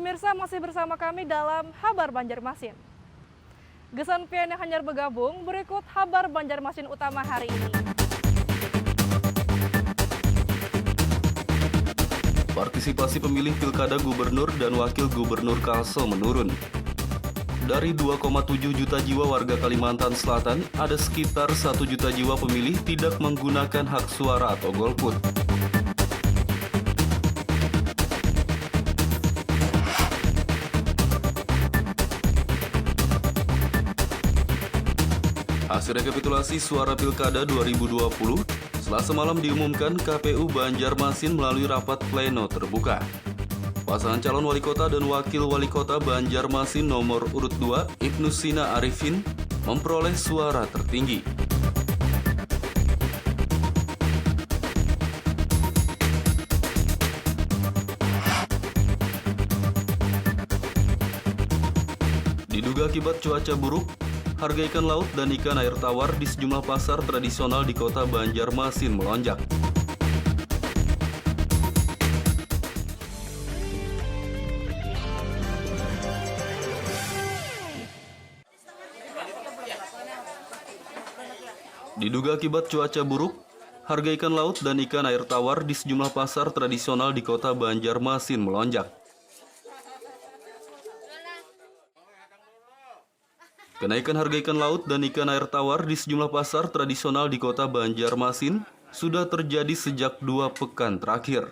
Pemirsa masih bersama kami dalam Habar Banjarmasin. Gesan pian yang hanyar bergabung, berikut Habar Banjarmasin utama hari ini. Partisipasi pemilih Pilkada Gubernur dan Wakil Gubernur Kalsel menurun. Dari 2,7 juta jiwa warga Kalimantan Selatan, ada sekitar 1 juta jiwa pemilih tidak menggunakan hak suara atau golput. Hasil rekapitulasi suara Pilkada 2020, Selasa malam diumumkan KPU Banjarmasin melalui rapat pleno terbuka. Pasangan calon wali kota dan wakil wali kota Banjarmasin nomor urut 2, Ibnu Sina Arifin, memperoleh suara tertinggi. Diduga akibat cuaca buruk, harga ikan laut dan ikan air tawar di sejumlah pasar tradisional di kota Banjarmasin melonjak. Diduga akibat cuaca buruk, harga ikan laut dan ikan air tawar di sejumlah pasar tradisional di kota Banjarmasin melonjak. Kenaikan harga ikan laut dan ikan air tawar di sejumlah pasar tradisional di kota Banjarmasin sudah terjadi sejak 2 pekan terakhir.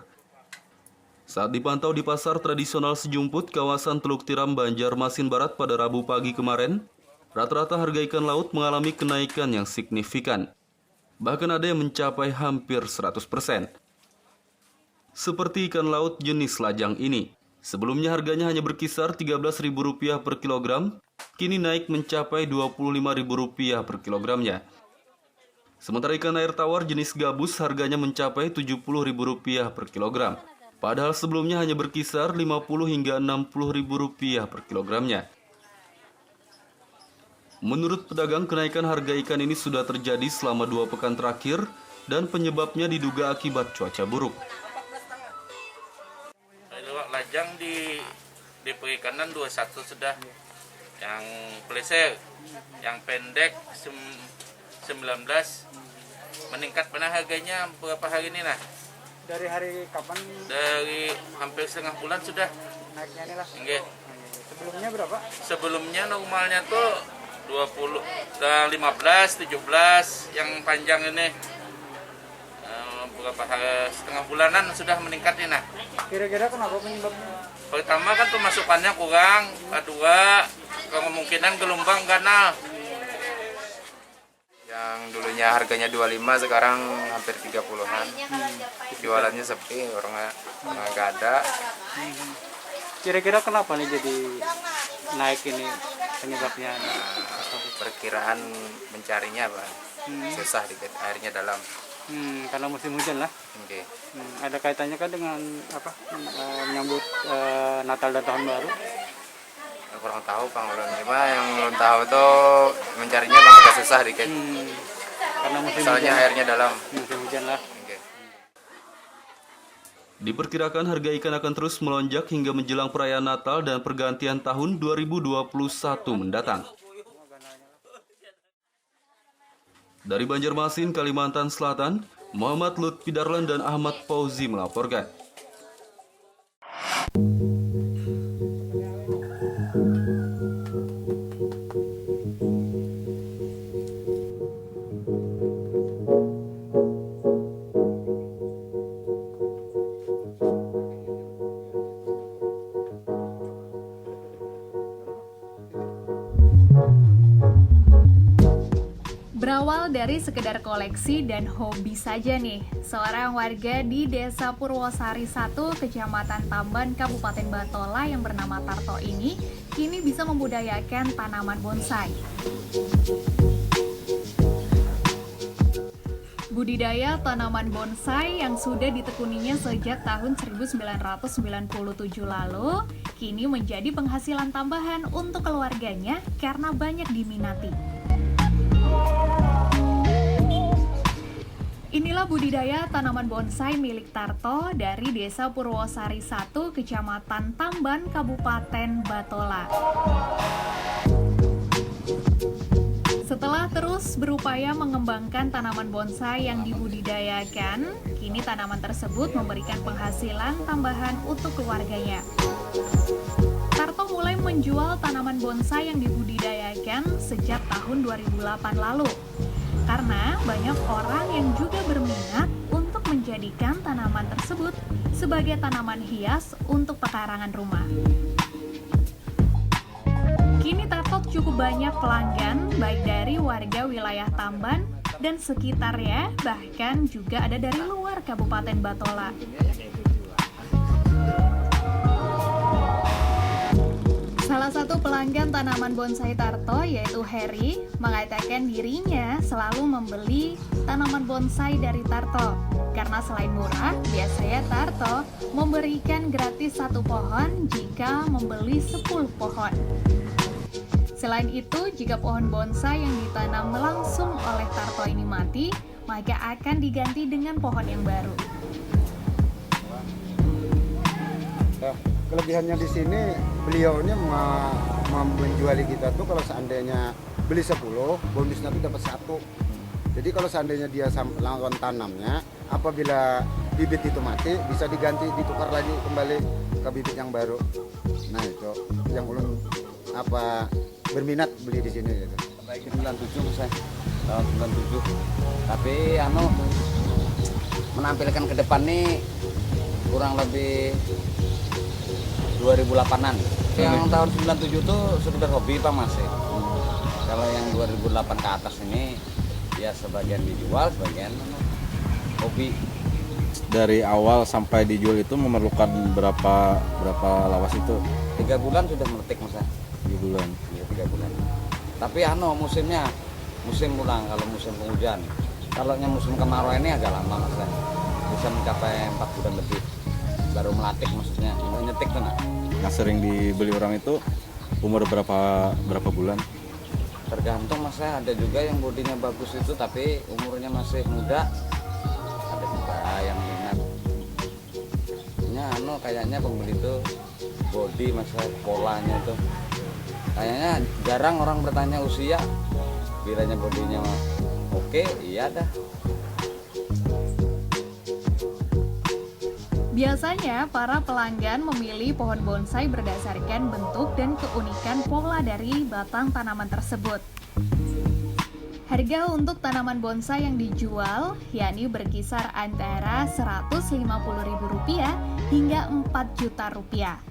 Saat dipantau di pasar tradisional Sejumput, kawasan Teluk Tiram, Banjarmasin Barat pada Rabu pagi kemarin, rata-rata harga ikan laut mengalami kenaikan yang signifikan. Bahkan ada yang mencapai hampir 100%. Seperti ikan laut jenis lajang ini. Sebelumnya harganya hanya berkisar Rp13.000 per kilogram, kini naik mencapai Rp25.000 per kilogramnya. Sementara ikan air tawar jenis gabus harganya mencapai Rp70.000 per kilogram, padahal sebelumnya hanya berkisar Rp50 hingga Rp60.000 per kilogramnya. Menurut pedagang, kenaikan harga ikan ini sudah terjadi selama 2 pekan terakhir dan penyebabnya diduga akibat cuaca buruk. Lajang di perikanan 21 sudah, yang pleser, yang pendek 19 meningkat. Pernah harganya berapa hari ini nah? Dari hari kapan? Dari hampir setengah bulan sudah Naiknya ini lah. Enggak. Sebelumnya berapa? Sebelumnya normalnya tuh 20, 15, 17, yang panjang ini beberapa hari, setengah bulanan sudah meningkat ini nah. Kira-kira kenapa penyebabnya? Pertama kan pemasukannya kurang, kedua kemungkinan gelombang ganal. Yang dulunya harganya 25 sekarang hampir 30-an. Jualannya sepi, orang nggak ada. Kira-kira kenapa nih jadi naik ini penyebabnya? Perkiraan mencarinya Pak. Susah dikit, airnya dalam. Karena musim hujan lah. Okay. Ada kaitannya kan dengan apa? Menyambut Natal dan Tahun Baru? Kurang tahu Bang Ulun. Cuma yang belum tahu tuh mencarinya Bang agak susah dikit. Karena musim soalnya hujan. airnya dalam. Musim hujan lah. Okay. Diperkirakan harga ikan akan terus melonjak hingga menjelang perayaan Natal dan pergantian tahun 2021 mendatang. Dari Banjarmasin, Kalimantan Selatan, Muhammad Lutfi Darlan dan Ahmad Fauzi melaporkan. Berawal dari sekedar koleksi dan hobi saja nih, seorang warga di Desa Purwosari 1, Kecamatan Tamban, Kabupaten Batola yang bernama Tarto ini kini bisa membudayakan tanaman bonsai. Budidaya tanaman bonsai yang sudah ditekuninya sejak tahun 1997 lalu, kini menjadi penghasilan tambahan untuk keluarganya karena banyak diminati. Inilah Inilah budidaya tanaman bonsai milik Tarto dari Desa Purwosari 1, Kecamatan Tamban, Kabupaten Batola. Setelah terus berupaya mengembangkan tanaman bonsai yang dibudidayakan, kini tanaman tersebut memberikan penghasilan tambahan untuk keluarganya. Tarto mulai menjual tanaman bonsai yang dibudidayakan sejak tahun 2008 lalu. Karena banyak orang yang juga berminat untuk menjadikan tanaman tersebut sebagai tanaman hias untuk pekarangan rumah. Kini Tarto cukup banyak pelanggan, baik dari warga wilayah Tamban dan sekitarnya, bahkan juga ada dari luar Kabupaten Batola. Salah satu pelanggan tanaman bonsai Tarto, yaitu Heri, mengatakan dirinya selalu membeli tanaman bonsai dari Tarto. Karena selain murah, biasanya Tarto memberikan gratis 1 pohon jika membeli 10 pohon. Selain itu, jika pohon bonsai yang ditanam langsung oleh Tarto ini mati, maka akan diganti dengan pohon yang baru. Kelebihannya di sini, beliau ini menjual kita tuh kalau seandainya beli 10, bonusnya tuh dapat 1. Jadi kalau seandainya dia langsung tanamnya, apabila bibit itu mati, bisa diganti, ditukar lagi kembali ke bibit yang baru. Nah itu yang ulun berminat beli di sini gitu. Baik 97 saya, tahun 97. Tapi menampilkan ke depan nih kurang lebih 2008-an. Yang tahun 97 tuh sekedar hobi Pak masih. Kalau yang 2008 ke atas ini ya sebagian dijual, sebagian hobi. Dari awal sampai dijual itu memerlukan berapa lawas itu? 3 bulan sudah meletik Mas. 3 bulan. Iya 3 bulan. Tapi musimnya musim pulang kalau musim penghujan. Kalau yang musim kemarau ini agak lama Mas. Bisa mencapai 4 bulan lebih. Baru melatik maksudnya, nyetik tuh nak. Yang sering dibeli orang itu umur berapa bulan? Tergantung Mas, ada juga yang bodinya bagus itu tapi umurnya masih muda. Ada juga yang minat. Kayaknya pembeli itu body Mas, polanya itu. Kayaknya jarang orang bertanya usia. Bilanya bodinya oke, iya dah. Biasanya, para pelanggan memilih pohon bonsai berdasarkan bentuk dan keunikan pola dari batang tanaman tersebut. Harga untuk tanaman bonsai yang dijual yakni berkisar antara Rp150.000 hingga Rp4.000.000.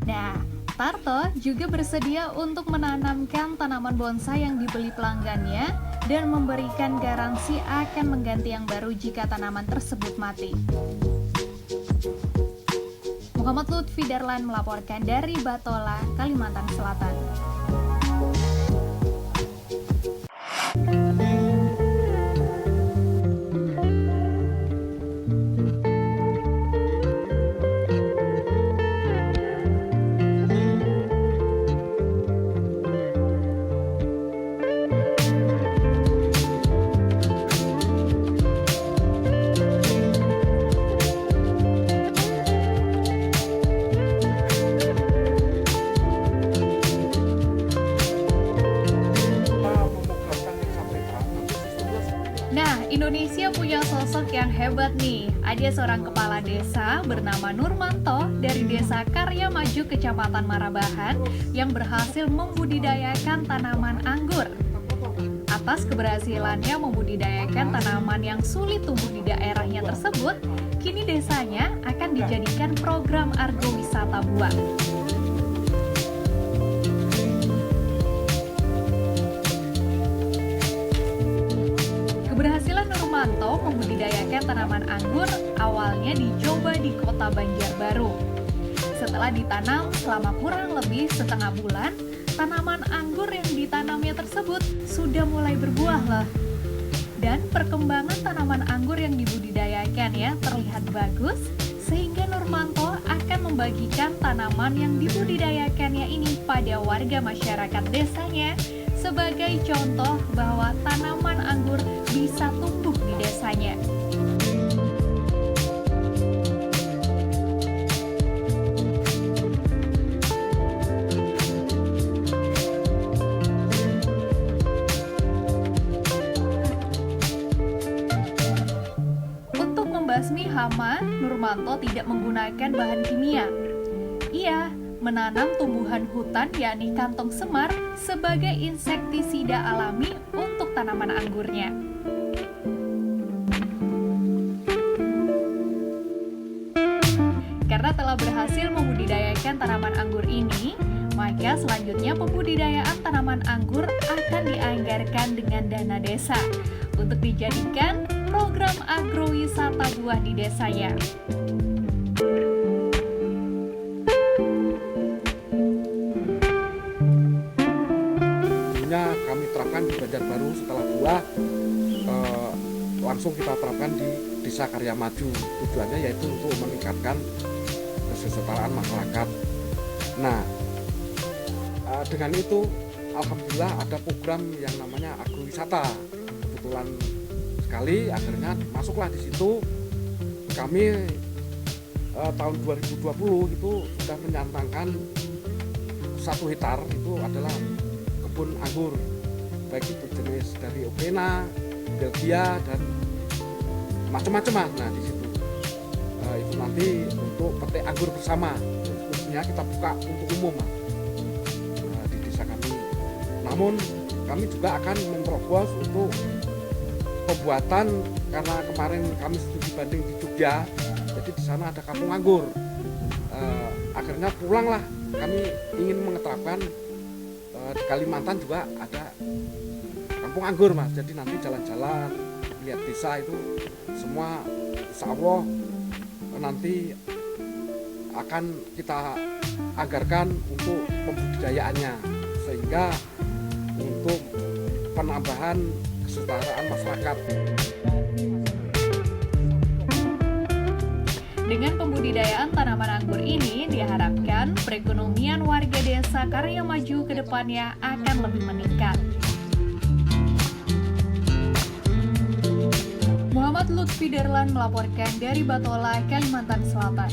Nah, Tarto juga bersedia untuk menanamkan tanaman bonsai yang dibeli pelanggannya dan memberikan garansi akan mengganti yang baru jika tanaman tersebut mati. Muhammad Lutfi Darlan melaporkan dari Batola, Kalimantan Selatan. Indonesia punya sosok yang hebat nih. Ada seorang kepala desa bernama Nurmanto dari Desa Karya Maju, Kecamatan Marabahan, yang berhasil membudidayakan tanaman anggur. Atas keberhasilannya membudidayakan tanaman yang sulit tumbuh di daerahnya tersebut, kini desanya akan dijadikan program argowisata buah. Keberhasilan Nurmanto membudidayakan tanaman anggur awalnya dicoba di kota Banjarbaru. Setelah ditanam selama kurang lebih setengah bulan, tanaman anggur yang ditanamnya tersebut sudah mulai berbuah loh. Dan perkembangan tanaman anggur yang dibudidayakan ya terlihat bagus, sehingga Nurmanto akan membagikan tanaman yang dibudidayakannya ini pada warga masyarakat desanya sebagai contoh bahwa tanaman anggur bisa tumbuh di desa desanya. Untuk membasmi hama, Nurmanto tidak menggunakan bahan kimia. Ia menanam tumbuhan hutan yakni kantong semar sebagai insektisida alami untuk tanaman anggurnya. Karena telah berhasil membudidayakan tanaman anggur ini, maka selanjutnya pembudidayaan tanaman anggur akan dianggarkan dengan dana desa untuk dijadikan program agrowisata buah di desanya. Kami terapkan di Banjarbaru setelah buah langsung kita terapkan di Desa Karya Maju. Tujuannya yaitu untuk meningkatkan kesetaraan masyarakat. Nah, dengan itu alhamdulillah ada program yang namanya agrowisata. Kebetulan sekali akhirnya masuklah di situ. Kami tahun 2020 itu sudah menyantangkan 1 hektar itu adalah kebun anggur, baik itu jenis dari Opena, Belgia dan macam-macam. Nah di situ itu nanti untuk petik anggur bersama, khususnya kita buka untuk umum di desa kami. Namun kami juga akan menerobos untuk pembuatan, karena kemarin kami studi banding di Jogja, jadi di sana ada kampung anggur. Akhirnya pulanglah, kami ingin mengeterapkan di Kalimantan juga ada kampung anggur Mas. Jadi nanti jalan-jalan lihat desa itu semua insya Allah nanti akan kita anggarkan untuk pembudidayaannya, sehingga untuk penambahan kesetaraan masyarakat. Dengan pembudidayaan tanaman anggur ini diharapkan perekonomian warga desa Karya Maju ke depannya akan lebih meningkat. Muhammad Lutfi Darlan melaporkan dari Batola, Kalimantan Selatan.